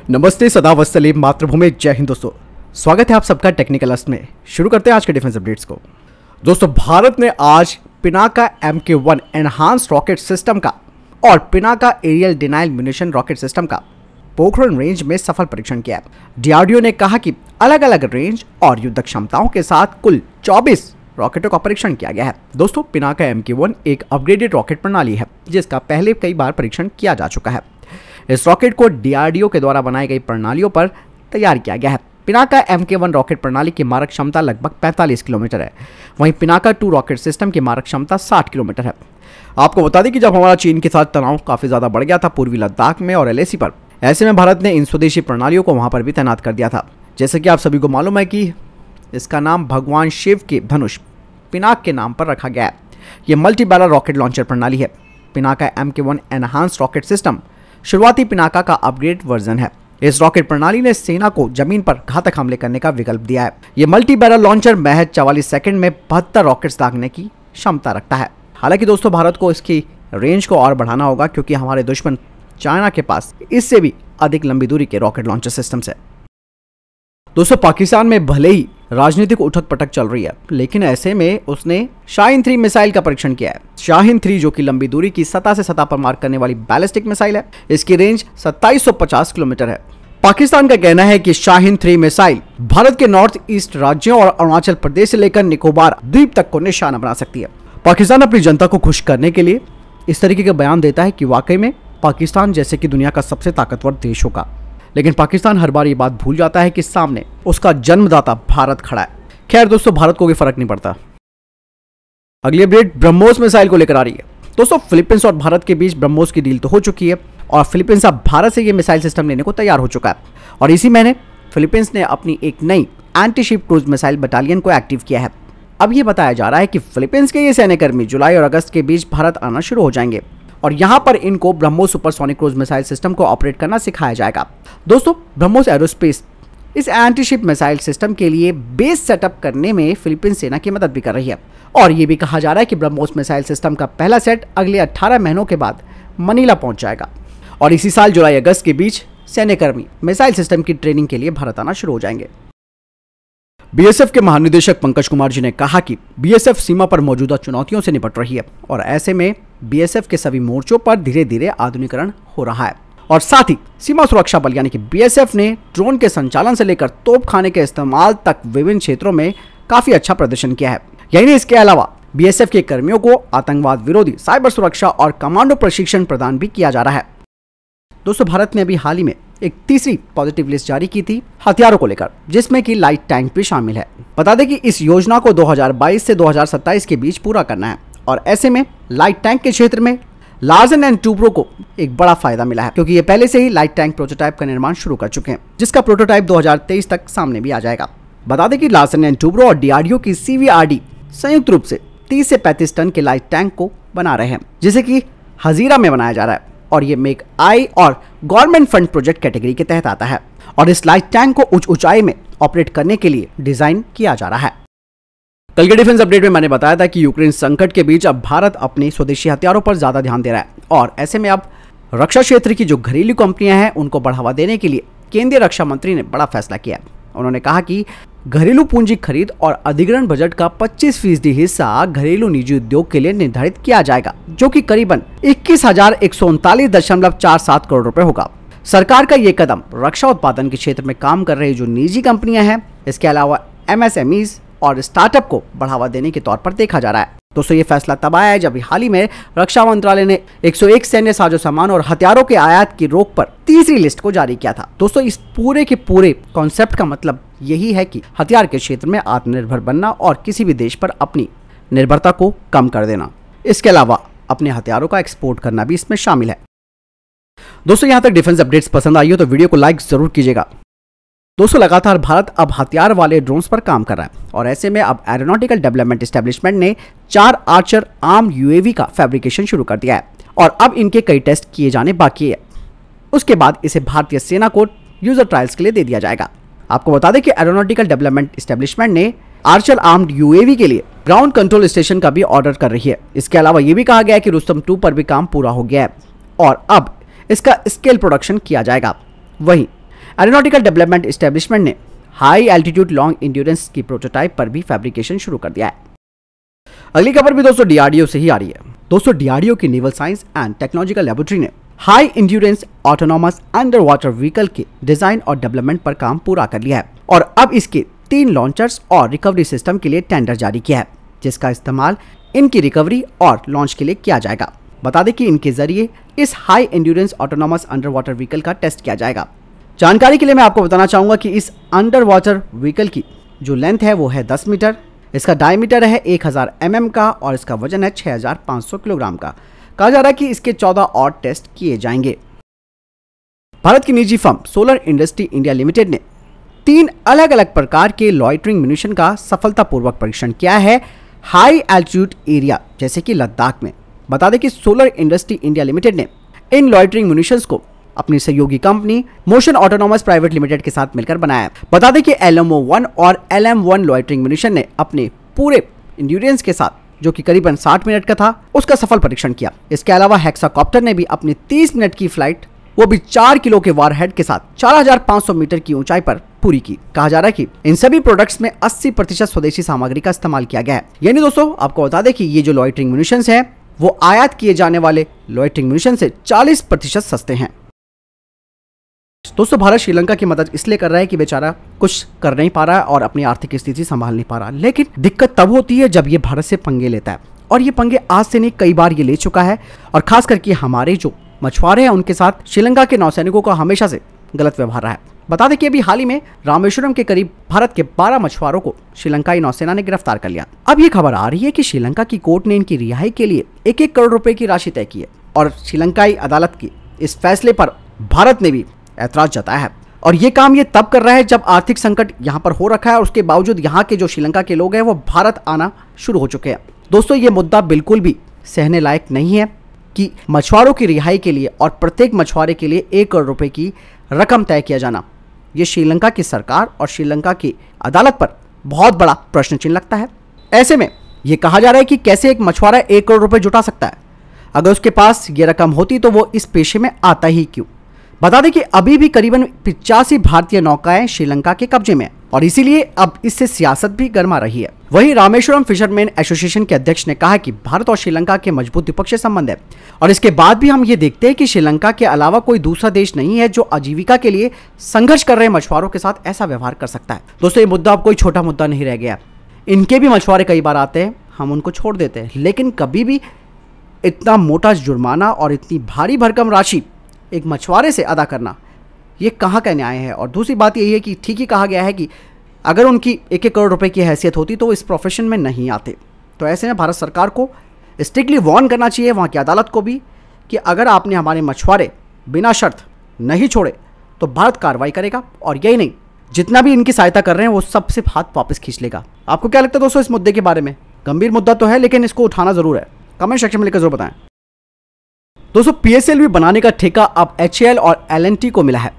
नमस्ते, सदा वत्सलीम, मातृभूमि, जय हिंद। दोस्तों स्वागत है आप सबका टेक्निकल अस्ट में। शुरू करते हैं आज के डिफेंस अपडेट्स को। दोस्तों भारत ने आज Pinaka MK1 enhance rocket system का और Pinaka aerial denial munition rocket system का पोखरण रेंज में सफल परीक्षण किया है। DRDO ने कहा कि अलग अलग रेंज और युद्ध क्षमताओं के साथ कुल 24 रॉकेटों का परीक्षण किया गया है। दोस्तों पिनाका MK1 एक अपग्रेडेड रॉकेट प्रणाली है जिसका पहले कई बार परीक्षण किया जा चुका है। इस रॉकेट को DRDO के द्वारा बनाई गई प्रणालियों पर तैयार किया गया है। पिनाका MK1 रॉकेट प्रणाली की मारक क्षमता लगभग 45 किलोमीटर है, वहीं पिनाका 2 रॉकेट सिस्टम की मारक क्षमता 60 किलोमीटर है। आपको बता दें कि जब हमारा चीन के साथ तनाव काफी ज्यादा बढ़ गया था पूर्वी लद्दाख में और LAC पर, ऐसे में भारत ने इन स्वदेशी प्रणालियों को वहां पर भी तैनात कर दिया था। जैसे कि आप सभी को मालूम है कि इसका नाम भगवान शिव के धनुष पिनाक के नाम पर रखा गया है। यह मल्टी बैरल रॉकेट लॉन्चर प्रणाली है। Pinaka MK1 enhance rocket system शुरुआती पिनाका का अपग्रेड वर्जन है। इस रॉकेट प्रणाली ने सेना को जमीन पर घातक हमले करने का विकल्प दिया है। यह मल्टी बैरल लॉन्चर महज 44 सेकंड में 72 रॉकेट्स दागने की क्षमता रखता है। हालांकि दोस्तों भारत को इसकी रेंज को और बढ़ाना होगा क्योंकि हमारे दुश्मन चाइना के पास इससे भी अधिक लंबी दूरी के रॉकेट लॉन्चर सिस्टम्स है। दोस्तों पाकिस्तान में भले ही राजनीतिक उठक पटक चल रही है, लेकिन ऐसे में उसने शाहीन 3 मिसाइल का परीक्षण किया है। शाहीन 3 जो कि लंबी दूरी की सतह से सतह पर मार करने वाली बैलिस्टिक मिसाइल है। इसकी रेंज 2750 किलोमीटर है। पाकिस्तान का कहना है कि शाहीन 3 मिसाइल भारत के नॉर्थ ईस्ट राज्यों और अरुणाचल प्रदेश से लेकर निकोबार द्वीप तक को निशाना बना सकती है। पाकिस्तान अपनी जनता को खुश करने के लिए इस तरीके का बयान देता है कि वाकई में पाकिस्तान जैसे कि दुनिया का सबसे ताकतवर देश होगा, लेकिन पाकिस्तान हर बार ये बात भूल जाता है कि सामने उसका जन्मदाता भारत खड़ा है। खैर दोस्तों भारत को कोई फर्क नहीं पड़ता। अगली अपडेट ब्रह्मोस मिसाइल को लेकर आ रही है। दोस्तों फिलीपींस और भारत के बीच ब्रह्मोस की डील तो हो चुकी है और फिलीपींस अब भारत से ये मिसाइल सिस्टम लेने को तैयार हो चुका है। और इसी महीने फिलीपींस ने अपनी एक नई anti ship cruise missile battalion को एक्टिव किया है। अब ये बताया जा रहा है कि फिलीपींस के ये सैन्यकर्मी जुलाई और अगस्त के बीच भारत आना शुरू हो जाएंगे और यहाँ पर इनको BrahMos supersonic cruise missile system को ऑपरेट करना सिखाया जाएगा। दोस्तों ब्रह्मोस एरोस्पेस इस एंटी शिप मिसाइल सिस्टम के लिए बेस सेटअप करने में फिलीपींस सेना की मदद भी कर रही है और ये भी कहा जा रहा है कि ब्रह्मोस मिसाइल सिस्टम का पहला सेट अगले 18 महीनों के बाद मनीला पहुंच जाएगा और इसी साल जुलाई अगस्त के बीच सैन्यकर्मी मिसाइल सिस्टम की ट्रेनिंग के लिए भारत आना शुरू हो जाएंगे। BSF के महानिदेशक पंकज कुमार जी ने कहा कि BSF सीमा पर मौजूदा चुनौतियों से निपट रही है और ऐसे में BSF के सभी मोर्चों पर धीरे धीरे आधुनिकीकरण हो रहा है और साथ ही सीमा सुरक्षा बल यानी कि BSF ने ड्रोन के संचालन से लेकर तोपखाने के इस्तेमाल तक विभिन्न क्षेत्रों में काफी अच्छा प्रदर्शन किया है। यही नहीं, इसके अलावा BSF के कर्मियों को आतंकवाद विरोधी, साइबर सुरक्षा और कमांडो प्रशिक्षण प्रदान भी किया जा रहा है। दोस्तों भारत ने अभी हाल ही में एक तीसरी पॉजिटिव लिस्ट जारी की थी हथियारों को लेकर, जिसमें कि लाइट टैंक भी शामिल है। बता दें कि इस योजना को 2022 से 2027 के बीच पूरा करना है और ऐसे में लाइट टैंक के क्षेत्र में लार्सन एंड टूब्रो को एक बड़ा फायदा मिला है क्योंकि ये पहले से ही लाइट टैंक प्रोटोटाइप का निर्माण शुरू कर चुके हैं, जिसका प्रोटोटाइप 2023 तक सामने भी आ जाएगा। बता दें कि लार्सन एंड टूब्रो और DRDO की CVRD संयुक्त रूप से 30 से 35 टन के लाइट टैंक को बना रहे हैं, जिसे कि हजीरा में बनाया जा रहा है और ये मेक आई और गवर्नमेंट फंड प्रोजेक्ट कैटेगरी के तहत आता है और इस लाइट टैंक को उच्च ऊंचाई में ऑपरेट करने के लिए डिजाइन किया जा रहा है। कल के डिफेंस अपडेट में मैंने बताया था कि यूक्रेन संकट के बीच अब भारत अपने स्वदेशी हथियारों पर ज्यादा ध्यान दे रहा है और ऐसे में अब रक्षा क्षेत्र की जो घरेलू कंपनियां हैं उनको बढ़ावा देने के लिए केंद्रीय रक्षा मंत्री ने बड़ा फैसला किया। उन्होंने कहा कि घरेलू पूंजी खरीद और अधिग्रहण बजट का 25% हिस्सा घरेलू निजी उद्योग के लिए निर्धारित किया जाएगा, जो कि करीबन 21,139.47 करोड़ रुपए होगा। सरकार का यह कदम रक्षा उत्पादन के क्षेत्र में काम कर रही जो निजी कंपनियां हैं, इसके अलावा MSMEs और स्टार्टअप को बढ़ावा देने के तौर पर देखा जा रहा है। दोस्तों ये फैसला तब आया है जब हाल ही में रक्षा मंत्रालय ने 101 सैन्य साजो सामान और हथियारों के आयात की रोक पर तीसरी लिस्ट को जारी किया था। दोस्तों इस पूरे के पूरे कॉन्सेप्ट का मतलब यही है कि हथियार के क्षेत्र में आत्मनिर्भर बनना और किसी भी देश पर अपनी निर्भरता को कम कर देना, इसके अलावा अपने हथियारों का एक्सपोर्ट करना भी इसमें शामिल है। दोस्तों यहाँ तक डिफेंस अपडेट्स पसंद आई हो तो वीडियो को लाइक जरूर कीजिएगा। दोस्तों लगातार भारत अब हथियार वाले ड्रोन्स पर काम कर रहा है और ऐसे में अब एरोनॉटिकल डेवलपमेंट एस्टेब्लिशमेंट ने 4 आर्चर आर्म UAV का फैब्रिकेशन शुरू कर दिया है और अब इनके कई टेस्ट किए जाने बाकी है। उसके बाद इसे भारतीय सेना को यूजर ट्रायल्स के लिए दे दिया जाएगा। आपको बता दें कि एरोनॉटिकल डेवलपमेंट एस्टेब्लिशमेंट ने आर्चर आर्म्ड UAV के लिए ग्राउंड कंट्रोल स्टेशन का भी ऑर्डर कर रही है। इसके अलावा यह भी कहा गया है कि रुस्तम 2 पर भी काम पूरा हो गया है और अब इसका स्केल प्रोडक्शन किया जाएगा। वहीं एरोनॉटिकल डेवलपमेंट एस्टेब्लिशमेंट ने हाई एल्टीट्यूड लॉन्ग इंड्योरेंस की प्रोटोटाइप पर भी फैब्रिकेशन शुरू कर दिया है। अगली खबर भी दोस्तों डीआरडीओ से ही आ रही है। दोस्तों डीआरडीओ की naval science and technological laboratory ने high endurance autonomous under water vehicle के डिजाइन और डेवलपमेंट पर काम पूरा कर लिया है और अब इसके 3 लॉन्चर्स और रिकवरी सिस्टम के लिए टेंडर जारी किया है, जिसका इस्तेमाल इनकी रिकवरी और लॉन्च के लिए किया जाएगा। बता दें कि इनके जरिए इस high endurance autonomous under water vehicle का टेस्ट किया जाएगा। जानकारी के लिए मैं आपको बताना चाहूंगा कि इस अंडर वाटर व्हीकल की जो लेंथ है वो है 10 मीटर, इसका डायमीटर है 1000 mm का और इसका वजन है 6500 किलोग्राम का। कहा जा रहा है कि इसके 14 और टेस्ट किए जाएंगे। भारत की निजी firm solar industry India limited ने 3 अलग अलग प्रकार के लॉइटरिंग म्यूनिशन का सफलतापूर्वक परीक्षण किया है हाई एल्टीट्यूड एरिया जैसे कि लद्दाख में। बता दें कि सोलर इंडस्ट्री इंडिया लिमिटेड ने इन लॉइटरिंग म्यूनिशंस को अपनी सहयोगी company motion autonomous private limited के साथ मिलकर बनाया। बता दें कि LMO-1 और LM-1 लॉइटरिंग म्यूनिशन ने अपने पूरे इंड्योरेंस के साथ, जो कि करीबन 60 मिनट का था, उसका सफल परीक्षण किया। इसके अलावा हेक्साकॉप्टर ने भी अपनी 30 मिनट की फ्लाइट, वो भी 4 किलो के वारहेड के साथ 4500 मीटर की ऊंचाई पर पूरी की। कहा जा रहा है कि इन सभी प्रोडक्ट्स में 80% स्वदेशी सामग्री का इस्तेमाल किया गया है। यानी दोस्तों आपको बता दें कि ये जो लॉइटरिंग म्यूनिशंस हैं वो आयात किए जाने वाले लॉइटरिंग म्यूनिशन से 40% सस्ते हैं। दोस्तों भारत श्रीलंका की मदद इसलिए कर रहा है कि बेचारा कुछ कर नहीं पा रहा है और अपनी आर्थिक स्थिति संभाल नहीं पा रहा, लेकिन दिक्कत तब होती है जब ये भारत से पंगे लेता है और ये पंगे आज से नहीं कई बार ये ले चुका है और खास करके हमारे जो मछुआरे हैं उनके साथ श्रीलंका के नौसैनिकों का हमेशा से गलत व्यवहार रहा है। बता दें कि अभी हाल ही में रामेश्वरम के करीब भारत के 12 मछुआरों को श्रीलंकाई नौसेना ने गिरफ्तार कर लिया। अब ये खबर आ रही है कि श्रीलंका की कोर्ट ने इनकी रिहाई के लिए 1-1 करोड़ रुपए की राशि तय की है और श्रीलंकाई अदालत की इस फैसले पर भारत ने भी ऐतराज जताया है और ये काम ये तब कर रहा है जब आर्थिक संकट यहाँ पर हो रखा है और उसके बावजूद यहाँ के जो श्रीलंका के लोग हैं वो भारत आना शुरू हो चुके हैं। दोस्तों ये मुद्दा बिल्कुल भी सहने लायक नहीं है कि मछुआरों की रिहाई के लिए और प्रत्येक मछुआरे के लिए 1 करोड़ रुपए की रकम तय किया जाना, ये श्रीलंका की सरकार और श्रीलंका की अदालत पर बहुत बड़ा प्रश्न चिन्ह लगता है। ऐसे में ये कहा जा रहा है कि कैसे एक मछुआरा 1 करोड़ रुपए जुटा सकता है, अगर उसके पास ये रकम होती तो वो इस पेशे में आता ही क्यों। बता दें कि अभी भी करीबन 85 भारतीय नौकाएं श्रीलंका के कब्जे में और इसीलिए अब इससे सियासत भी गर्मा रही है। वहीं रामेश्वरम फिशरमैन एसोसिएशन के अध्यक्ष ने कहा कि भारत और श्रीलंका के मजबूत द्विपक्षीय संबंध है और इसके बाद भी हम ये देखते हैं कि श्रीलंका के अलावा कोई दूसरा देश नहीं है जो आजीविका के लिए संघर्ष कर रहे मछुआरों के साथ ऐसा व्यवहार कर सकता है। दोस्तों ये मुद्दा अब कोई छोटा मुद्दा नहीं रह गया। इनके भी मछुआरे कई बार आते हैं, हम उनको छोड़ देते हैं, लेकिन कभी भी इतना मोटा जुर्माना और इतनी भारी भरकम राशि एक मछुआरे से अदा करना, ये कहाँ का न्याय है। और दूसरी बात यही है कि ठीक ही कहा गया है कि अगर उनकी 1-1 करोड़ रुपए की हैसियत होती तो वो इस प्रोफेशन में नहीं आते। तो ऐसे में भारत सरकार को स्ट्रिक्टली वार्न करना चाहिए, वहाँ की अदालत को भी, कि अगर आपने हमारे मछुआरे बिना शर्त नहीं छोड़े तो भारत कार्रवाई करेगा और यही नहीं, जितना भी इनकी सहायता कर रहे हैं वो सबसे हाथ वापस खींच लेगा। आपको क्या लगता है दोस्तों इस मुद्दे के बारे में? गंभीर मुद्दा तो है लेकिन इसको उठाना जरूर है। कमेंट सेक्शन में लिखकर जरूर बताएं। दोस्तों PSLV बनाने का ठेका अब HAL और L&T को मिला है।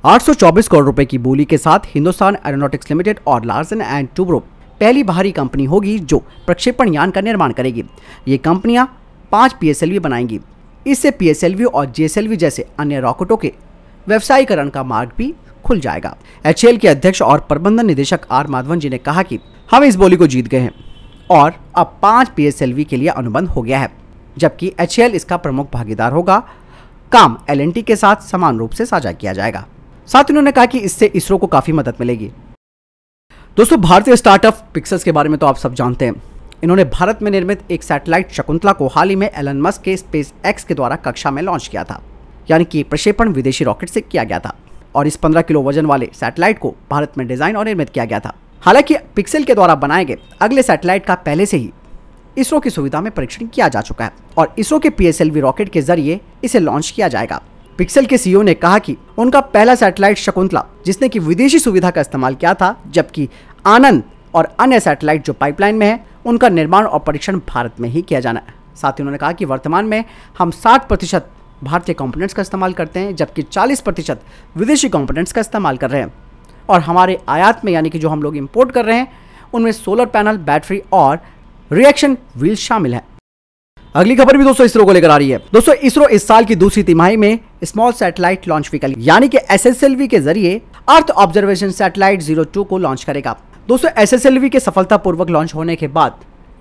824 करोड़ रुपए की बोली के साथ हिंदुस्तान एरोनॉटिक्स लिमिटेड और लार्सन एंड टूब्रो पहली बाहरी कंपनी होगी जो प्रक्षेपण यान का निर्माण करेगी। ये कंपनियां 5 PSLV बनाएंगी। इससे PSLV और JSLV जैसे अन्य रॉकेटों के व्यवसायीकरण का मार्ग भी खुल जाएगा। HAL के अध्यक्ष और प्रबंधन निदेशक R माधवन जी ने कहा कि हम इस बोली को जीत गए हैं और अब 5 PSLV के लिए अनुबंध हो गया है, जबकि HAL इसका प्रमुख भागीदार होगा। काम L&T के साथ समान रूप से साझा किया जाएगा। साथ ही उन्होंने कहा कि इससे इसरो को काफी मदद मिलेगी। दोस्तों भारतीय स्टार्टअप पिक्सेल्स के बारे में तो आप सब जानते हैं। इन्होंने भारत में निर्मित एक सैटेलाइट शकुंतला को हाल ही में एलन मस्क के SpaceX के द्वारा कक्षा में लॉन्च किया था, यानी कि प्रक्षेपण विदेशी रॉकेट से किया गया था और इस 15 किलो वजन वाले सैटेलाइट को भारत में डिजाइन और निर्मित किया गया था। हालांकि पिक्सेल के द्वारा बनाए गए अगले सैटेलाइट का पहले से ही इसरो की सुविधा में परीक्षण किया जा चुका है और इसरो के PSLV रॉकेट के जरिए इसे लॉन्च किया जाएगा। पिक्सेल के CEO ने कहा कि उनका पहला सैटेलाइट शकुंतला जिसने कि विदेशी सुविधा का इस्तेमाल किया था, जबकि आनंद और अन्य सैटेलाइट जो पाइपलाइन में है उनका निर्माण और परीक्षण भारत में ही किया जाना है। साथ ही उन्होंने कहा कि वर्तमान में हम 60% भारतीय कंपोनेंट्स का इस्तेमाल करते हैं, जबकि 40% विदेशी कंपोनेंट्स का इस्तेमाल कर रहे हैं और हमारे आयात में यानी कि जो हम लोग इंपोर्ट कर रहे हैं उनमें सोलर पैनल, बैटरी और रिएक्शन व्हील शामिल है। अगली खबर भी दोस्तों इसरो को लेकर आ रही है। दोस्तों इसरो इस साल की दूसरी तिमाही में स्मॉल सैटेलाइट लॉन्च व्हीकल यानी कि SSLV के जरिए अर्थ ऑब्जर्वेशन सैटेलाइट 02 को लॉन्च करेगा। दोस्तों SSLV के सफलतापूर्वक लॉन्च होने के बाद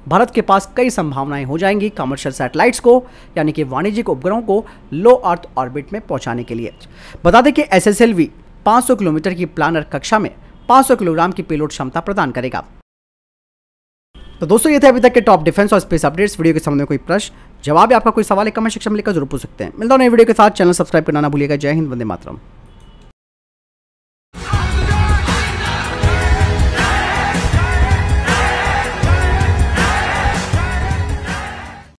भारत के पास कई संभावनाएं हो जाएंगी कमर्शियल सैटेलाइट्स को यानी कि वाणिज्यिक उपग्रहों को लो अर्थ ऑर्बिट में पहुंचाने के लिए। बता दें कि SSLV 500 किलोमीटर की प्लानर कक्षा में 500 किलोग्राम की पेलोड क्षमता प्रदान करेगा। तो दोस्तों ये थे अभी तक के टॉप डिफेंस और स्पेस अपडेट्स। वीडियो के संबंध में कोई प्रश्न जवाब या आपका कोई सवाल है कमेंट सेक्शन में लिखकर जरूर पूछ सकते हैं। मिलता हूं नई वीडियो के साथ। चैनल सब्सक्राइब करना ना भूलिएगा। जय हिंद, वंदे मातरम।